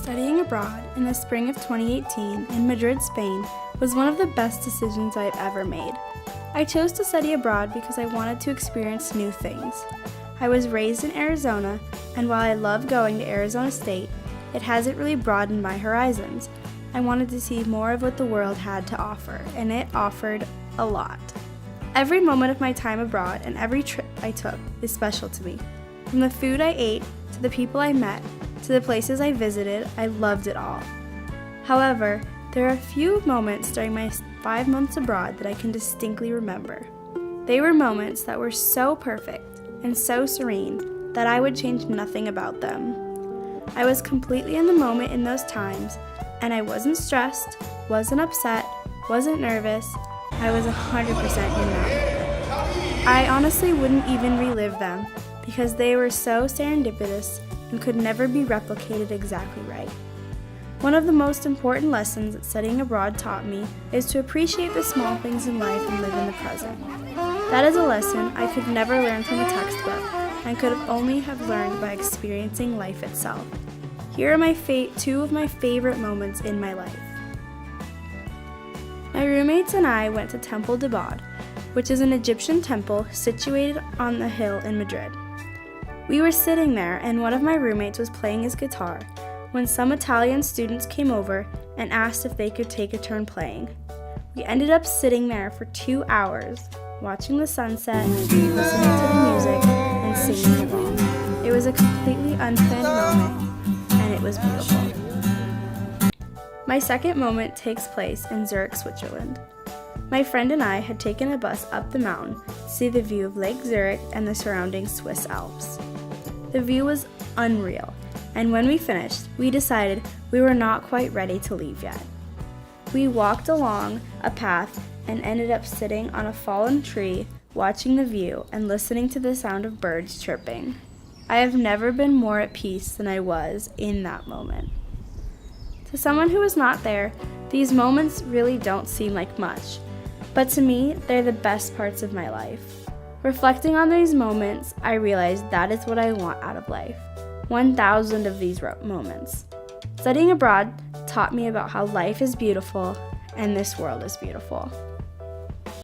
Studying abroad in the spring of 2018 in Madrid, Spain was one of the best decisions I've ever made. I chose to study abroad because I wanted to experience new things. I was raised in Arizona, and while I love going to Arizona State, it hasn't really broadened my horizons. I wanted to see more of what the world had to offer, and it offered a lot. Every moment of my time abroad and every trip I took is special to me. From the food I ate, to the people I met, to the places I visited, I loved it all. However, there are a few moments during my 5 months abroad that I can distinctly remember. They were moments that were so perfect and so serene that I would change nothing about them. I was completely in the moment in those times, and I wasn't stressed, wasn't upset, wasn't nervous. I was 100% in that. I honestly wouldn't even relive them because they were so serendipitous and could never be replicated exactly right. One of the most important lessons that studying abroad taught me is to appreciate the small things in life and live in the present. That is a lesson I could never learn from a textbook and could only have learned by experiencing life itself. Here are two of my favorite moments in my life. My roommates and I went to Temple de Bod, which is an Egyptian temple situated on the hill in Madrid. We were sitting there and one of my roommates was playing his guitar when some Italian students came over and asked if they could take a turn playing. We ended up sitting there for 2 hours, watching the sunset, listening to the music, and singing along. It was a completely unplanned moment, and it was beautiful. My second moment takes place in Zurich, Switzerland. My friend and I had taken a bus up the mountain to see the view of Lake Zurich and the surrounding Swiss Alps. The view was unreal, and when we finished, we decided we were not quite ready to leave yet. We walked along a path and ended up sitting on a fallen tree, watching the view and listening to the sound of birds chirping. I have never been more at peace than I was in that moment. To someone who was not there, these moments really don't seem like much, but to me, they're the best parts of my life. Reflecting on these moments, I realized that is what I want out of life. 1,000 of these moments. Studying abroad taught me about how life is beautiful and this world is beautiful.